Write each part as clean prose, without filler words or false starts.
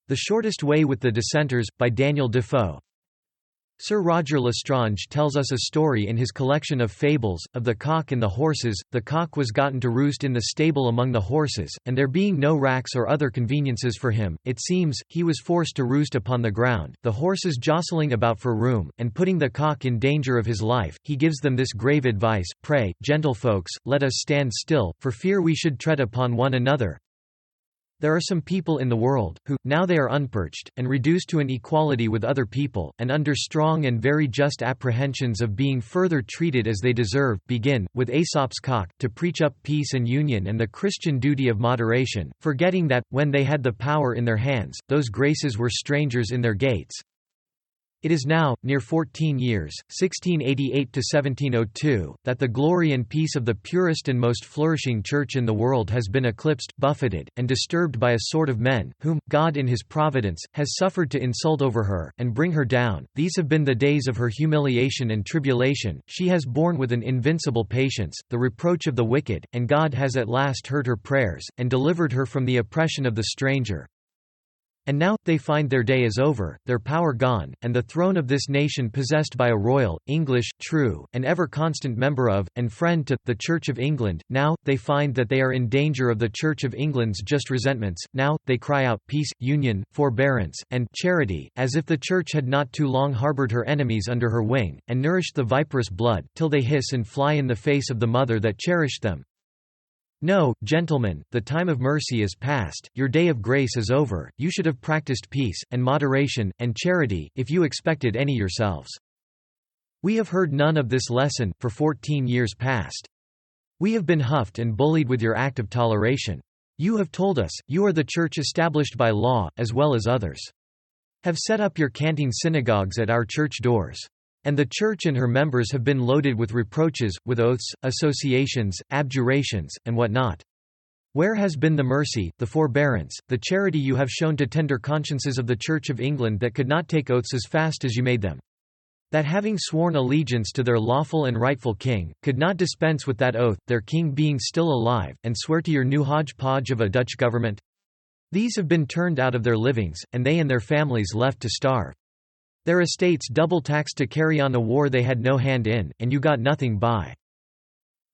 The Shortest Way with the Dissenters, by Daniel Defoe. Sir Roger Lestrange tells us a story in his collection of fables, of the cock and the horses. The cock was gotten to roost in the stable among the horses, and there being no racks or other conveniences for him, it seems, he was forced to roost upon the ground, the horses jostling about for room, and putting the cock in danger of his life, he gives them this grave advice: "Pray, gentlefolks, let us stand still, for fear we should tread upon one another. There are some people in the world, who, now they are unperched, and reduced to an equality with other people, and under strong and very just apprehensions of being further treated as they deserve, begin, with Aesop's cock, to preach up peace and union and the Christian duty of moderation, forgetting that, when they had the power in their hands, those graces were strangers in their gates. It is now, near 14 years, 1688 to 1702, that the glory and peace of the purest and most flourishing church in the world has been eclipsed, buffeted, and disturbed by a sort of men, whom, God in his providence, has suffered to insult over her, and bring her down. These have been the days of her humiliation and tribulation. She has borne with an invincible patience the reproach of the wicked, and God has at last heard her prayers, and delivered her from the oppression of the stranger. And now, they find their day is over, their power gone, and the throne of this nation possessed by a royal, English, true, and ever-constant member of, and friend to, the Church of England. Now, they find that they are in danger of the Church of England's just resentments. Now, they cry out, peace, union, forbearance, and charity, as if the Church had not too long harboured her enemies under her wing, and nourished the viperous blood, till they hiss and fly in the face of the mother that cherished them. No, gentlemen, the time of mercy is past, your day of grace is over. You should have practiced peace, and moderation, and charity, if you expected any yourselves. We have heard none of this lesson, for 14 years past. We have been huffed and bullied with your act of toleration. You have told us, you are the church established by law, as well as others. Have set up your canting synagogues at our church doors. And the Church and her members have been loaded with reproaches, with oaths, associations, abjurations, and what not. Where has been the mercy, the forbearance, the charity you have shown to tender consciences of the Church of England that could not take oaths as fast as you made them? That having sworn allegiance to their lawful and rightful king, could not dispense with that oath, their king being still alive, and swear to your new hodgepodge of a Dutch government? These have been turned out of their livings, and they and their families left to starve. Their estates double taxed to carry on a war they had no hand in, and you got nothing by.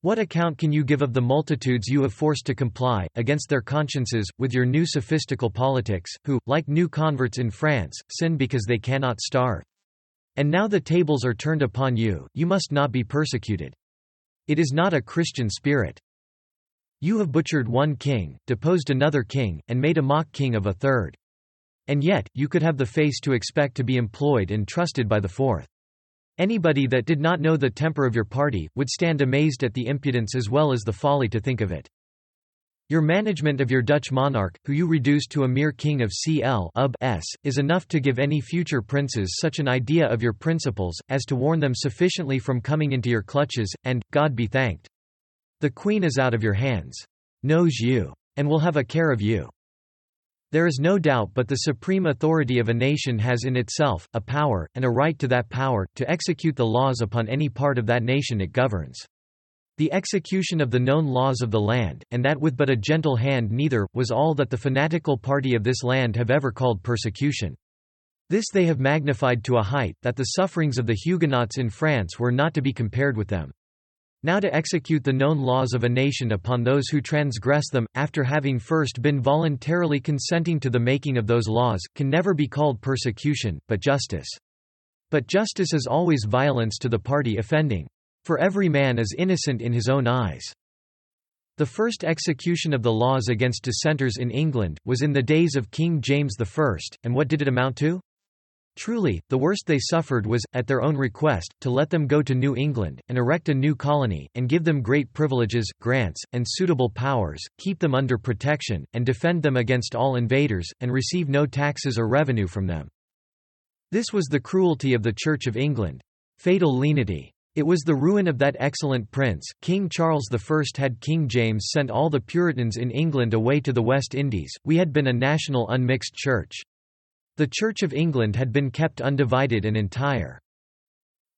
What account can you give of the multitudes you have forced to comply, against their consciences, with your new sophistical politics, who, like new converts in France, sin because they cannot starve? And now the tables are turned upon you, you must not be persecuted. It is not a Christian spirit. You have butchered one king, deposed another king, and made a mock king of a third. And yet, you could have the face to expect to be employed and trusted by the fourth. Anybody that did not know the temper of your party, would stand amazed at the impudence as well as the folly to think of it. Your management of your Dutch monarch, who you reduced to a mere king of CL is enough to give any future princes such an idea of your principles, as to warn them sufficiently from coming into your clutches, and, God be thanked, the Queen is out of your hands. Knows you. And will have a care of you. There is no doubt but the supreme authority of a nation has in itself, a power, and a right to that power, to execute the laws upon any part of that nation it governs. The execution of the known laws of the land, and that with but a gentle hand neither, was all that the fanatical party of this land have ever called persecution. This they have magnified to a height, that the sufferings of the Huguenots in France were not to be compared with them. Now to execute the known laws of a nation upon those who transgress them, after having first been voluntarily consenting to the making of those laws, can never be called persecution, but justice. But justice is always violence to the party offending. For every man is innocent in his own eyes. The first execution of the laws against dissenters in England, was in the days of King James I, and what did it amount to? Truly, the worst they suffered was, at their own request, to let them go to New England, and erect a new colony, and give them great privileges, grants, and suitable powers, keep them under protection, and defend them against all invaders, and receive no taxes or revenue from them. This was the cruelty of the Church of England. Fatal lenity. It was the ruin of that excellent prince. King Charles I had King James sent all the Puritans in England away to the West Indies. We had been a national unmixed church. The Church of England had been kept undivided and entire.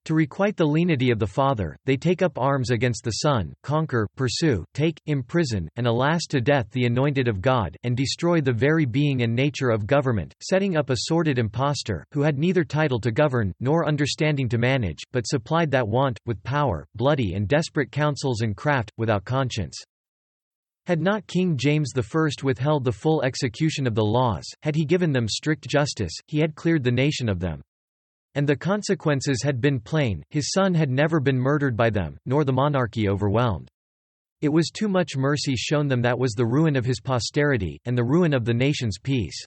To requite the lenity of the Father, they take up arms against the Son, conquer, pursue, take, imprison, and alas to death the anointed of God, and destroy the very being and nature of government, setting up a sordid impostor, who had neither title to govern, nor understanding to manage, but supplied that want, with power, bloody and desperate counsels and craft, without conscience. Had not King James I withheld the full execution of the laws, had he given them strict justice, he had cleared the nation of them. And the consequences had been plain, his son had never been murdered by them, nor the monarchy overwhelmed. It was too much mercy shown them that was the ruin of his posterity, and the ruin of the nation's peace.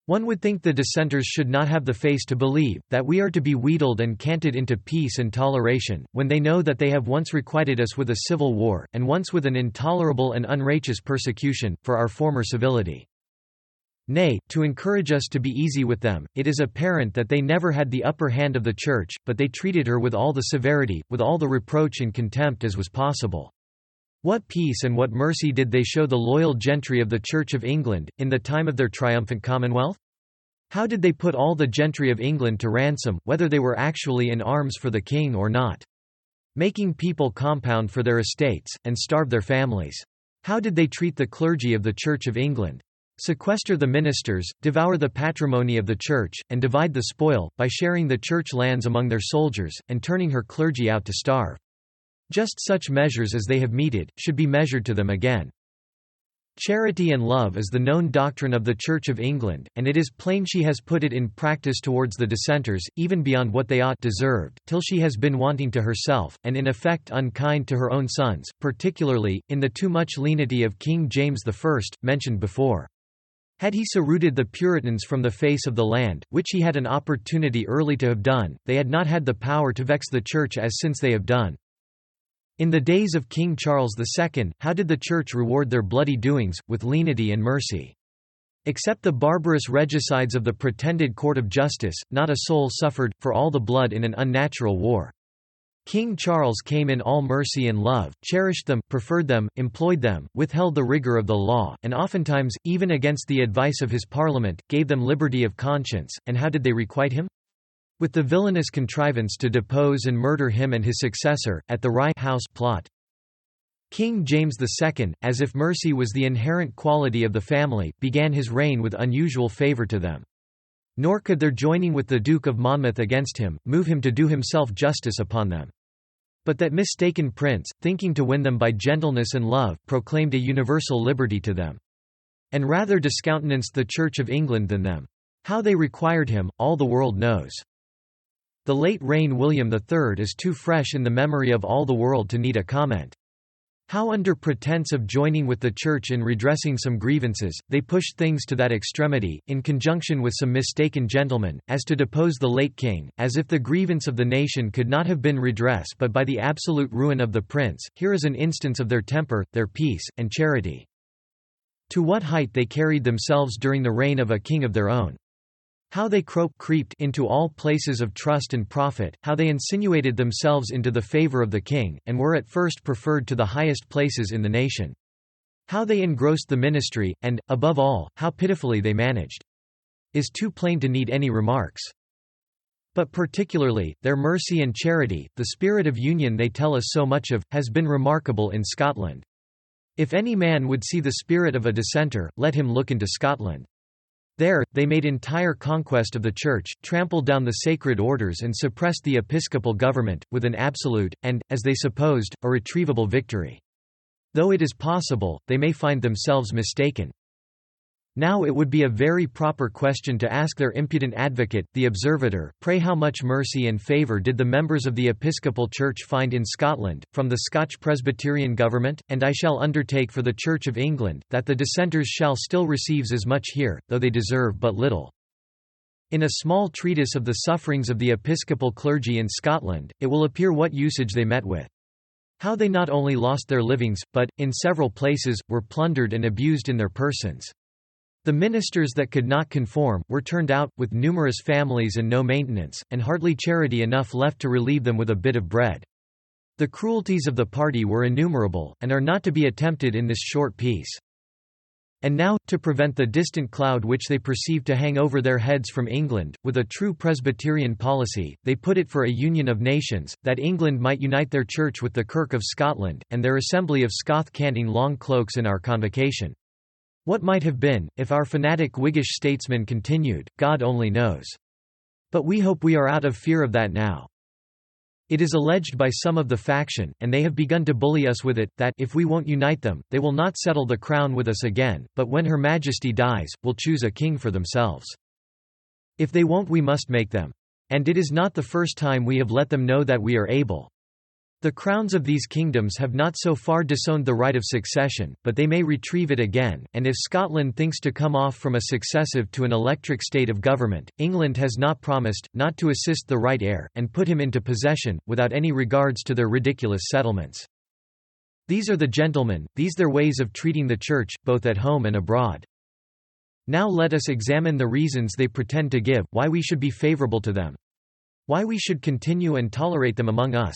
One would think the dissenters should not have the face to believe, that we are to be wheedled and canted into peace and toleration, when they know that they have once requited us with a civil war, and once with an intolerable and unrighteous persecution, for our former civility. Nay, to encourage us to be easy with them, it is apparent that they never had the upper hand of the Church, but they treated her with all the severity, with all the reproach and contempt as was possible. What peace and what mercy did they show the loyal gentry of the Church of England, in the time of their triumphant commonwealth? How did they put all the gentry of England to ransom, whether they were actually in arms for the king or not? Making people compound for their estates, and starve their families. How did they treat the clergy of the Church of England? Sequester the ministers, devour the patrimony of the Church, and divide the spoil, by sharing the Church lands among their soldiers, and turning her clergy out to starve. Just such measures as they have meted, should be measured to them again. Charity and love is the known doctrine of the Church of England, and it is plain she has put it in practice towards the dissenters, even beyond what they ought deserved, till she has been wanting to herself, and in effect unkind to her own sons, particularly, in the too much lenity of King James I, mentioned before. Had he so rooted the Puritans from the face of the land, which he had an opportunity early to have done, they had not had the power to vex the Church as since they have done. In the days of King Charles II, how did the Church reward their bloody doings, with lenity and mercy? Except the barbarous regicides of the pretended court of justice, not a soul suffered, for all the blood in an unnatural war. King Charles came in all mercy and love, cherished them, preferred them, employed them, withheld the rigor of the law, and oftentimes, even against the advice of his parliament, gave them liberty of conscience. And how did they requite him? With the villainous contrivance to depose and murder him and his successor, at the Rye House plot. King James II, as if mercy was the inherent quality of the family, began his reign with unusual favour to them. Nor could their joining with the Duke of Monmouth against him, move him to do himself justice upon them. But that mistaken prince, thinking to win them by gentleness and love, proclaimed a universal liberty to them. And rather discountenanced the Church of England than them. How they required him, all the world knows. The late reign William III is too fresh in the memory of all the world to need a comment. How under pretence of joining with the Church in redressing some grievances, they pushed things to that extremity, in conjunction with some mistaken gentlemen, as to depose the late king, as if the grievance of the nation could not have been redressed but by the absolute ruin of the prince. Here is an instance of their temper, their peace, and charity. To what height they carried themselves during the reign of a king of their own. How they creeped into all places of trust and profit, how they insinuated themselves into the favor of the king, and were at first preferred to the highest places in the nation. How they engrossed the ministry, and, above all, how pitifully they managed, is too plain to need any remarks. But particularly, their mercy and charity, the spirit of union they tell us so much of, has been remarkable in Scotland. If any man would see the spirit of a dissenter, let him look into Scotland. There, they made entire conquest of the Church, trampled down the sacred orders and suppressed the episcopal government, with an absolute, and, as they supposed, a retrievable victory. Though it is possible, they may find themselves mistaken. Now it would be a very proper question to ask their impudent advocate, the observator, pray how much mercy and favour did the members of the Episcopal Church find in Scotland, from the Scotch Presbyterian government? And I shall undertake for the Church of England, that the dissenters shall still receive as much here, though they deserve but little. In a small treatise of the sufferings of the episcopal clergy in Scotland, it will appear what usage they met with. How they not only lost their livings, but, in several places, were plundered and abused in their persons. The ministers that could not conform, were turned out, with numerous families and no maintenance, and hardly charity enough left to relieve them with a bit of bread. The cruelties of the party were innumerable, and are not to be attempted in this short piece. And now, to prevent the distant cloud which they perceive to hang over their heads from England, with a true Presbyterian policy, they put it for a union of nations, that England might unite their church with the Kirk of Scotland, and their assembly of Scoth canting long cloaks in our convocation. What might have been, if our fanatic Whiggish statesmen continued, God only knows. But we hope we are out of fear of that now. It is alleged by some of the faction, and they have begun to bully us with it, that, if we won't unite them, they will not settle the crown with us again, but when Her Majesty dies, will choose a king for themselves. If they won't, we must make them. And it is not the first time we have let them know that we are able. The crowns of these kingdoms have not so far disowned the right of succession, but they may retrieve it again, and if Scotland thinks to come off from a successive to an electric state of government, England has not promised, not to assist the right heir, and put him into possession, without any regards to their ridiculous settlements. These are the gentlemen, these their ways of treating the Church, both at home and abroad. Now let us examine the reasons they pretend to give, why we should be favourable to them. Why we should continue and tolerate them among us.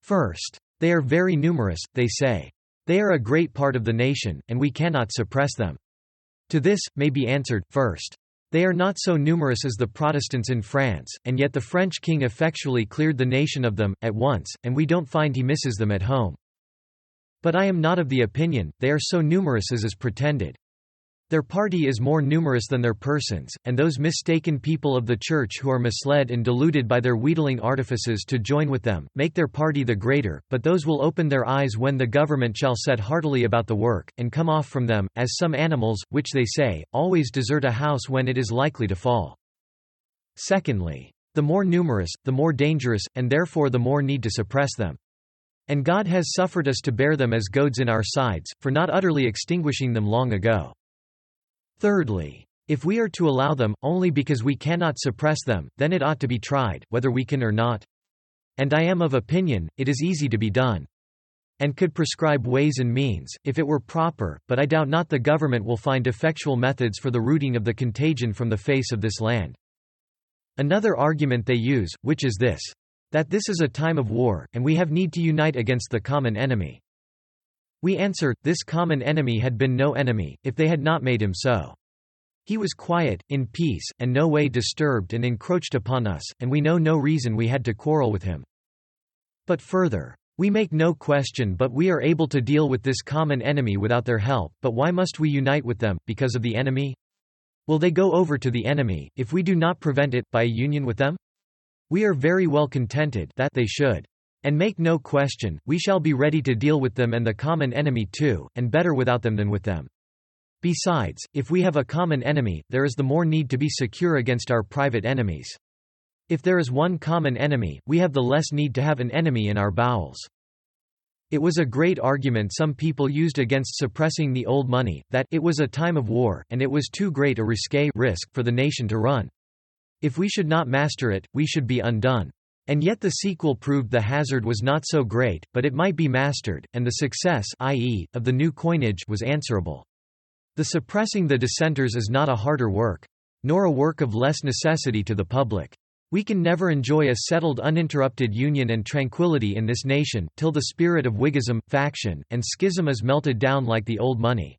First, they are very numerous, they say. They are a great part of the nation, and we cannot suppress them. To this, may be answered, first, they are not so numerous as the Protestants in France, and yet the French king effectually cleared the nation of them, at once, and we don't find he misses them at home. But I am not of the opinion, they are so numerous as is pretended. Their party is more numerous than their persons, and those mistaken people of the Church who are misled and deluded by their wheedling artifices to join with them, make their party the greater, but those will open their eyes when the government shall set heartily about the work, and come off from them, as some animals, which they say, always desert a house when it is likely to fall. Secondly, the more numerous, the more dangerous, and therefore the more need to suppress them. And God has suffered us to bear them as goads in our sides, for not utterly extinguishing them long ago. Thirdly, if we are to allow them, only because we cannot suppress them, then it ought to be tried, whether we can or not. And I am of opinion, it is easy to be done. And could prescribe ways and means, if it were proper, but I doubt not the government will find effectual methods for the rooting of the contagion from the face of this land. Another argument they use, which is this: that this is a time of war, and we have need to unite against the common enemy. We answer, this common enemy had been no enemy, if they had not made him so. He was quiet, in peace, and no way disturbed and encroached upon us, and we know no reason we had to quarrel with him. But further, we make no question but we are able to deal with this common enemy without their help, but why must we unite with them, because of the enemy? Will they go over to the enemy, if we do not prevent it, by a union with them? We are very well contented that they should. And make no question, we shall be ready to deal with them and the common enemy too, and better without them than with them. Besides, if we have a common enemy, there is the more need to be secure against our private enemies. If there is one common enemy, we have the less need to have an enemy in our bowels. It was a great argument some people used against suppressing the old money, that it was a time of war, and it was too great a risk for the nation to run. If we should not master it, we should be undone. And yet the sequel proved the hazard was not so great, but it might be mastered, and the success, i.e., of the new coinage, was answerable. The suppressing the Dissenters is not a harder work, nor a work of less necessity to the public. We can never enjoy a settled uninterrupted union and tranquility in this nation, till the spirit of Whiggism, faction, and schism is melted down like the old money.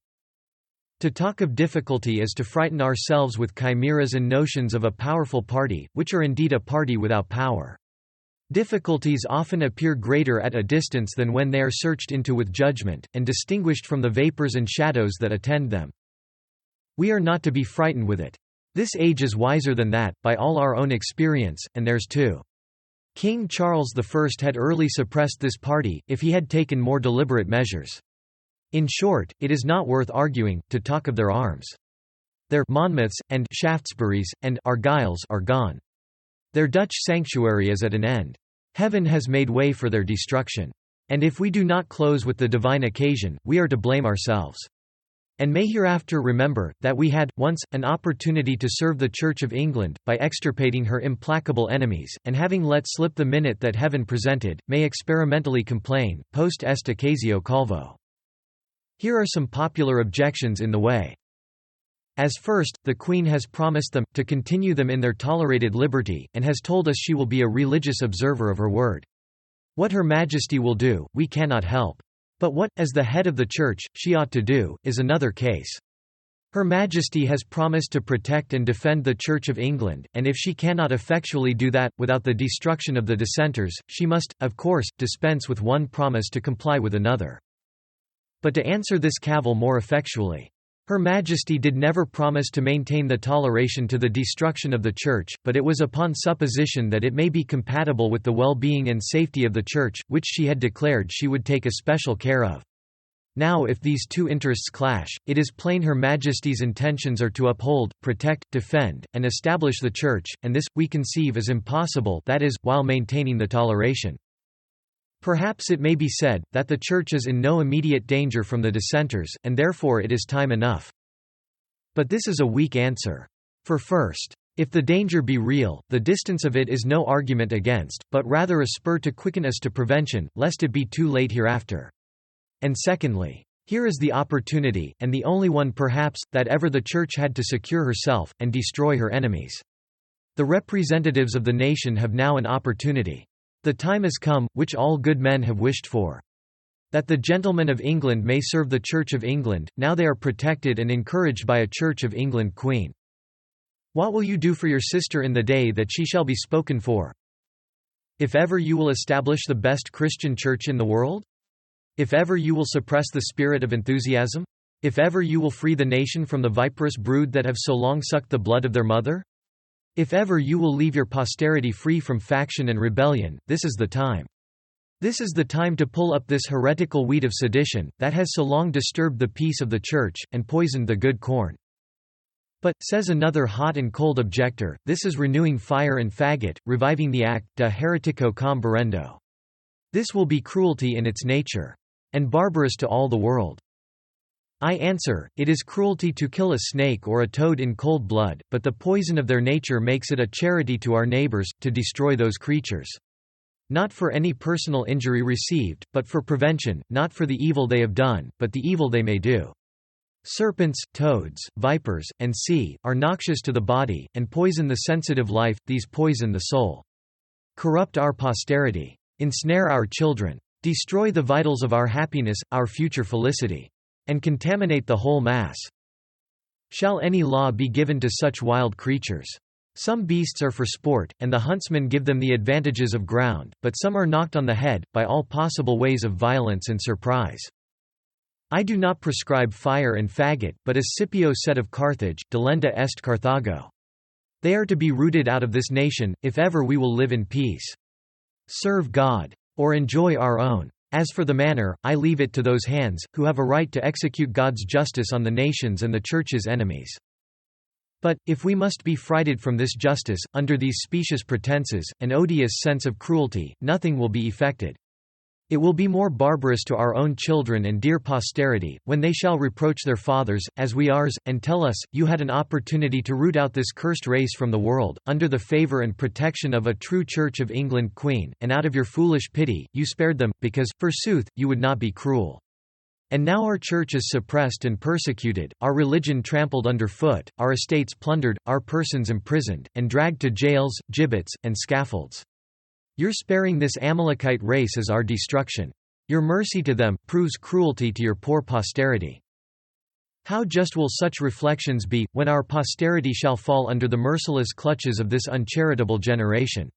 To talk of difficulty is to frighten ourselves with chimeras and notions of a powerful party, which are indeed a party without power. Difficulties often appear greater at a distance than when they are searched into with judgment, and distinguished from the vapors and shadows that attend them. We are not to be frightened with it. This age is wiser than that, by all our own experience, and theirs too. King Charles I had early suppressed this party, if he had taken more deliberate measures. In short, it is not worth arguing, to talk of their arms. Their Monmouths, and Shaftesburys, and Argyles are gone. Their Dutch sanctuary is at an end. Heaven has made way for their destruction. And if we do not close with the divine occasion, we are to blame ourselves. And may hereafter remember, that we had, once, an opportunity to serve the Church of England, by extirpating her implacable enemies, and having let slip the minute that Heaven presented, may experimentally complain, post est occasio calvo. Here are some popular objections in the way. As first, the Queen has promised them, to continue them in their tolerated liberty, and has told us she will be a religious observer of her word. What Her Majesty will do, we cannot help. But what, as the head of the Church, she ought to do, is another case. Her Majesty has promised to protect and defend the Church of England, and if she cannot effectually do that, without the destruction of the Dissenters, she must, of course, dispense with one promise to comply with another. But to answer this cavil more effectually, Her Majesty did never promise to maintain the toleration to the destruction of the Church, but it was upon supposition that it may be compatible with the well-being and safety of the Church, which she had declared she would take especial care of. Now if these two interests clash, it is plain Her Majesty's intentions are to uphold, protect, defend, and establish the Church, and this, we conceive as impossible, that is, while maintaining the toleration. Perhaps it may be said, that the Church is in no immediate danger from the Dissenters, and therefore it is time enough. But this is a weak answer. For first, if the danger be real, the distance of it is no argument against, but rather a spur to quicken us to prevention, lest it be too late hereafter. And secondly, here is the opportunity, and the only one perhaps, that ever the Church had to secure herself, and destroy her enemies. The representatives of the nation have now an opportunity. The time has come, which all good men have wished for. That the gentlemen of England may serve the Church of England, now they are protected and encouraged by a Church of England Queen. What will you do for your sister in the day that she shall be spoken for? If ever you will establish the best Christian Church in the world? If ever you will suppress the spirit of enthusiasm? If ever you will free the nation from the viperous brood that have so long sucked the blood of their mother? If ever you will leave your posterity free from faction and rebellion, this is the time. This is the time to pull up this heretical weed of sedition, that has so long disturbed the peace of the Church, and poisoned the good corn. But, says another hot and cold objector, this is renewing fire and faggot, reviving the act, de heretico comburendo. This will be cruelty in its nature. And barbarous to all the world. I answer, it is cruelty to kill a snake or a toad in cold blood, but the poison of their nature makes it a charity to our neighbors, to destroy those creatures. Not for any personal injury received, but for prevention, not for the evil they have done, but the evil they may do. Serpents, toads, vipers, and are noxious to the body, and poison the sensitive life, these poison the soul. Corrupt our posterity. Ensnare our children. Destroy the vitals of our happiness, our future felicity. And contaminate the whole mass. Shall any law be given to such wild creatures? Some beasts are for sport, and the huntsmen give them the advantages of ground, but some are knocked on the head, by all possible ways of violence and surprise. I do not prescribe fire and faggot, but as Scipio said of Carthage, delenda est Carthago. They are to be rooted out of this nation, if ever we will live in peace. Serve God. Or enjoy our own. As for the manner, I leave it to those hands, who have a right to execute God's justice on the nations and the Church's enemies. But, if we must be frighted from this justice, under these specious pretenses, an odious sense of cruelty, nothing will be effected. It will be more barbarous to our own children and dear posterity, when they shall reproach their fathers, as we ours, and tell us, you had an opportunity to root out this cursed race from the world, under the favour and protection of a true Church of England Queen, and out of your foolish pity, you spared them, because, forsooth, you would not be cruel. And now our Church is suppressed and persecuted, our religion trampled under foot, our estates plundered, our persons imprisoned, and dragged to jails, gibbets, and scaffolds. Your sparing this Amalekite race is our destruction. Your mercy to them, proves cruelty to your poor posterity. How just will such reflections be, when our posterity shall fall under the merciless clutches of this uncharitable generation?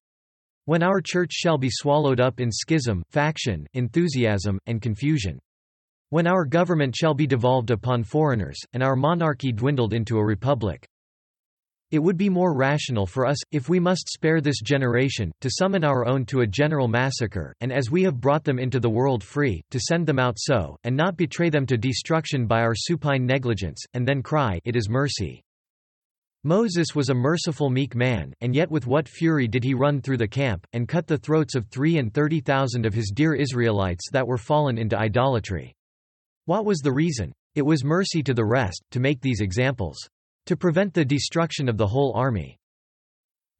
When our Church shall be swallowed up in schism, faction, enthusiasm, and confusion? When our government shall be devolved upon foreigners, and our monarchy dwindled into a republic? It would be more rational for us, if we must spare this generation, to summon our own to a general massacre, and as we have brought them into the world free, to send them out so, and not betray them to destruction by our supine negligence, and then cry, it is mercy. Moses was a merciful meek man, and yet with what fury did he run through the camp, and cut the throats of 33,000 of his dear Israelites that were fallen into idolatry. What was the reason? It was mercy to the rest, to make these examples. To prevent the destruction of the whole army.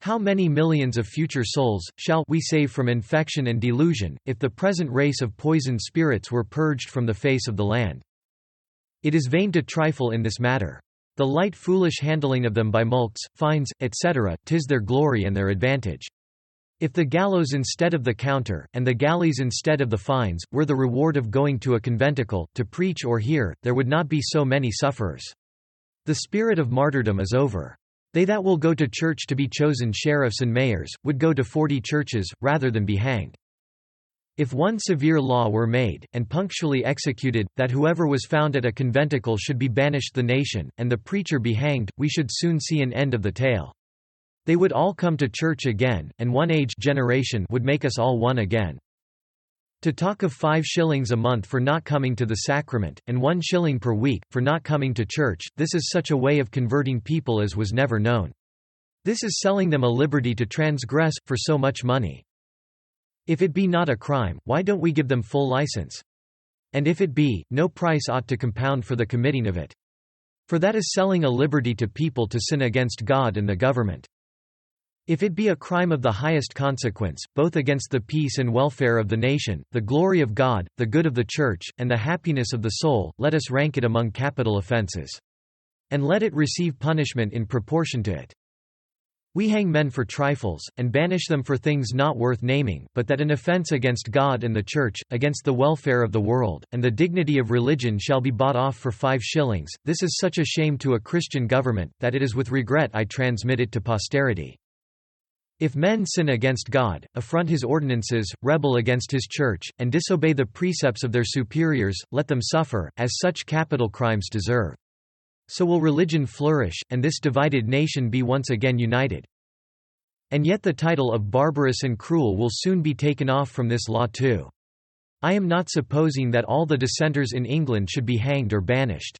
How many millions of future souls shall we save from infection and delusion, if the present race of poisoned spirits were purged from the face of the land? It is vain to trifle in this matter. The light foolish handling of them by mulcts, fines, etc., 'tis their glory and their advantage. If the gallows instead of the counter, and the galleys instead of the fines, were the reward of going to a conventicle, to preach or hear, there would not be so many sufferers. The spirit of martyrdom is over. They that will go to church to be chosen sheriffs and mayors, would go to 40 churches, rather than be hanged. If one severe law were made, and punctually executed, that whoever was found at a conventicle should be banished the nation, and the preacher be hanged, we should soon see an end of the tale. They would all come to church again, and one age generation would make us all one again. To talk of 5 shillings a month for not coming to the sacrament, and 1 shilling per week, for not coming to church, this is such a way of converting people as was never known. This is selling them a liberty to transgress, for so much money. If it be not a crime, why don't we give them full license? And if it be, no price ought to compound for the committing of it. For that is selling a liberty to people to sin against God and the government. If it be a crime of the highest consequence, both against the peace and welfare of the nation, the glory of God, the good of the Church, and the happiness of the soul, let us rank it among capital offences. And let it receive punishment in proportion to it. We hang men for trifles, and banish them for things not worth naming, but that an offence against God and the Church, against the welfare of the world, and the dignity of religion shall be bought off for 5 shillings, this is such a shame to a Christian government, that it is with regret I transmit it to posterity. If men sin against God, affront his ordinances, rebel against his church, and disobey the precepts of their superiors, let them suffer, as such capital crimes deserve. So will religion flourish, and this divided nation be once again united. And yet the title of barbarous and cruel will soon be taken off from this law too. I am not supposing that all the dissenters in England should be hanged or banished.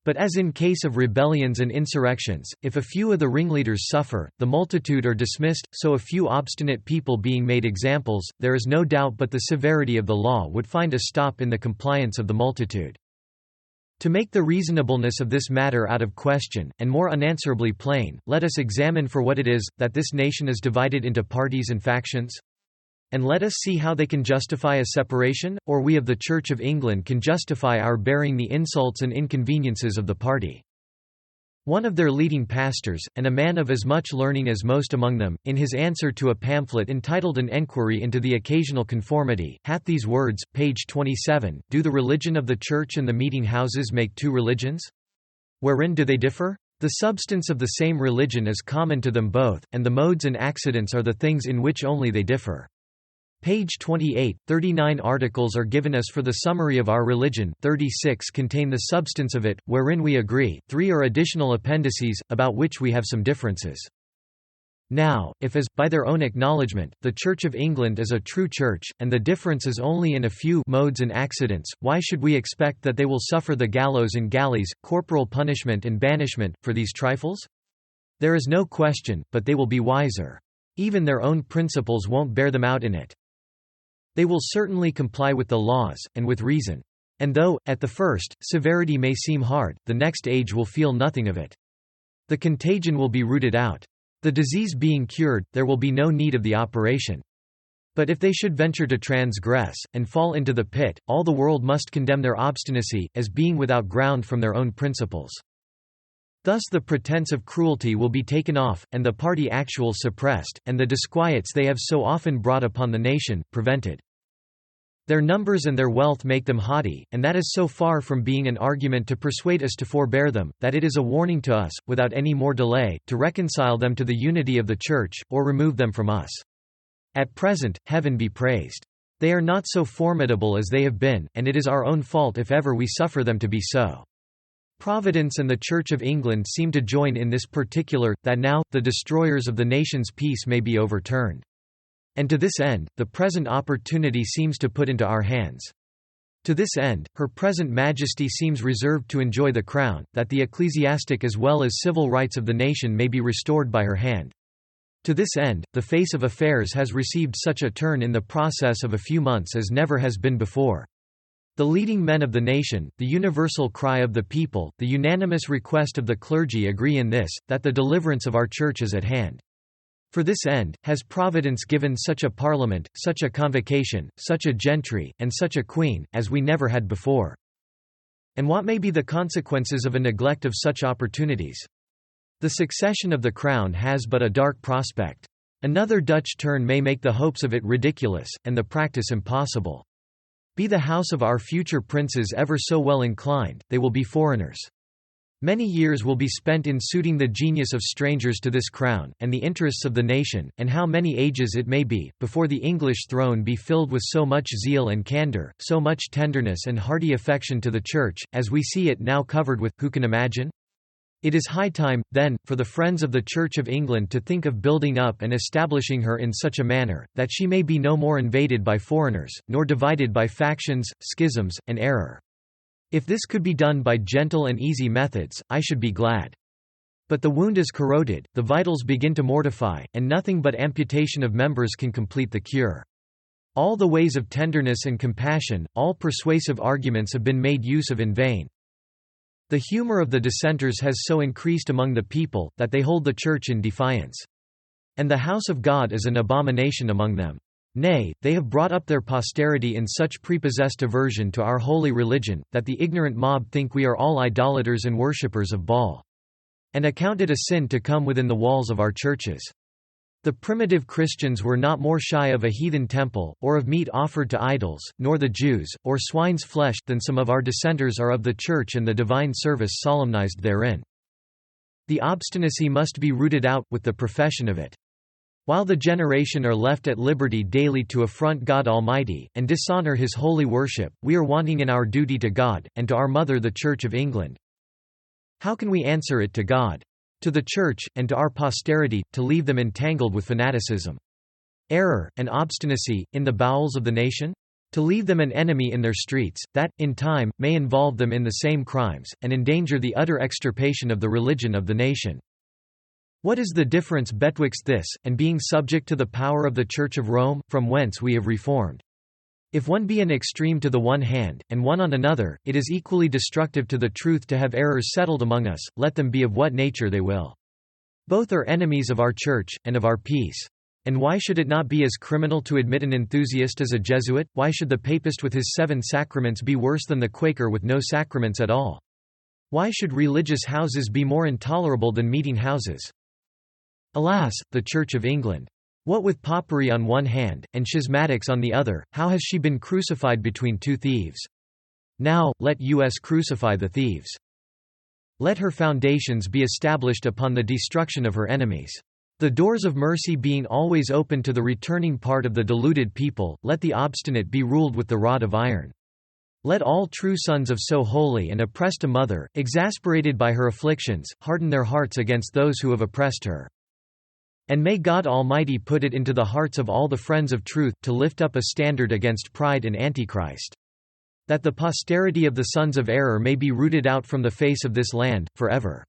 But as in case of rebellions and insurrections, if a few of the ringleaders suffer, the multitude are dismissed, so a few obstinate people being made examples, there is no doubt but the severity of the law would find a stop in the compliance of the multitude. To make the reasonableness of this matter out of question, and more unanswerably plain, let us examine for what it is, that this nation is divided into parties and factions? And let us see how they can justify a separation, or we of the Church of England can justify our bearing the insults and inconveniences of the party. One of their leading pastors, and a man of as much learning as most among them, in his answer to a pamphlet entitled An Enquiry into the Occasional Conformity, hath these words, page 27, Do the religion of the Church and the meeting houses make 2 religions? Wherein do they differ? The substance of the same religion is common to them both, and the modes and accidents are the things in which only they differ. Page 28, 39 articles are given us for the summary of our religion, 36 contain the substance of it, wherein we agree, 3 are additional appendices, about which we have some differences. Now, if as, by their own acknowledgment, the Church of England is a true church, and the difference is only in a few modes and accidents, why should we expect that they will suffer the gallows and galleys, corporal punishment and banishment, for these trifles? There is no question, but they will be wiser. Even their own principles won't bear them out in it. They will certainly comply with the laws, and with reason. And though, at the first, severity may seem hard, the next age will feel nothing of it. The contagion will be rooted out. The disease being cured, there will be no need of the operation. But if they should venture to transgress, and fall into the pit, all the world must condemn their obstinacy, as being without ground from their own principles. Thus the pretense of cruelty will be taken off, and the party actual suppressed, and the disquiets they have so often brought upon the nation, prevented. Their numbers and their wealth make them haughty, and that is so far from being an argument to persuade us to forbear them, that it is a warning to us, without any more delay, to reconcile them to the unity of the Church, or remove them from us. At present, heaven be praised. They are not so formidable as they have been, and it is our own fault if ever we suffer them to be so. Providence and the Church of England seem to join in this particular, that now, the destroyers of the nation's peace may be overturned. And to this end, the present opportunity seems to put into our hands. To this end, Her present Majesty seems reserved to enjoy the crown, that the ecclesiastic as well as civil rights of the nation may be restored by her hand. To this end, the face of affairs has received such a turn in the process of a few months as never has been before. The leading men of the nation, the universal cry of the people, the unanimous request of the clergy agree in this, that the deliverance of our Church is at hand. For this end, has Providence given such a parliament, such a convocation, such a gentry, and such a queen, as we never had before. And what may be the consequences of a neglect of such opportunities? The succession of the crown has but a dark prospect. Another Dutch turn may make the hopes of it ridiculous, and the practice impossible. Be the house of our future princes ever so well inclined, they will be foreigners. Many years will be spent in suiting the genius of strangers to this crown, and the interests of the nation, and how many ages it may be, before the English throne be filled with so much zeal and candour, so much tenderness and hearty affection to the Church, as we see it now covered with, who can imagine? It is high time, then, for the friends of the Church of England to think of building up and establishing her in such a manner, that she may be no more invaded by foreigners, nor divided by factions, schisms, and error. If this could be done by gentle and easy methods, I should be glad. But the wound is corroded, the vitals begin to mortify, and nothing but amputation of members can complete the cure. All the ways of tenderness and compassion, all persuasive arguments have been made use of in vain. The humor of the Dissenters has so increased among the people, that they hold the Church in defiance. And the house of God is an abomination among them. Nay, they have brought up their posterity in such prepossessed aversion to our holy religion, that the ignorant mob think we are all idolaters and worshippers of Baal. And account it a sin to come within the walls of our churches. The primitive Christians were not more shy of a heathen temple, or of meat offered to idols, nor the Jews, or swine's flesh, than some of our Dissenters are of the Church and the divine service solemnized therein. The obstinacy must be rooted out, with the profession of it. While the generation are left at liberty daily to affront God Almighty, and dishonour His holy worship, we are wanting in our duty to God, and to our mother the Church of England. How can we answer it to God? To the Church, and to our posterity, to leave them entangled with fanaticism, error, and obstinacy, in the bowels of the nation? To leave them an enemy in their streets, that, in time, may involve them in the same crimes, and endanger the utter extirpation of the religion of the nation. What is the difference betwixt this, and being subject to the power of the Church of Rome, from whence we have reformed? If one be an extreme to the one hand, and one on another, it is equally destructive to the truth to have errors settled among us, let them be of what nature they will. Both are enemies of our Church, and of our peace. And why should it not be as criminal to admit an enthusiast as a Jesuit? Why should the Papist with his 7 sacraments be worse than the Quaker with no sacraments at all? Why should religious houses be more intolerable than meeting houses? Alas, the Church of England! What with popery on one hand, and schismatics on the other, how has she been crucified between 2 thieves? Now, let us crucify the thieves. Let her foundations be established upon the destruction of her enemies. The doors of mercy being always open to the returning part of the deluded people, let the obstinate be ruled with the rod of iron. Let all true sons of so holy and oppressed a mother, exasperated by her afflictions, harden their hearts against those who have oppressed her. And may God Almighty put it into the hearts of all the friends of truth, to lift up a standard against pride and Antichrist. That the posterity of the sons of error may be rooted out from the face of this land, forever.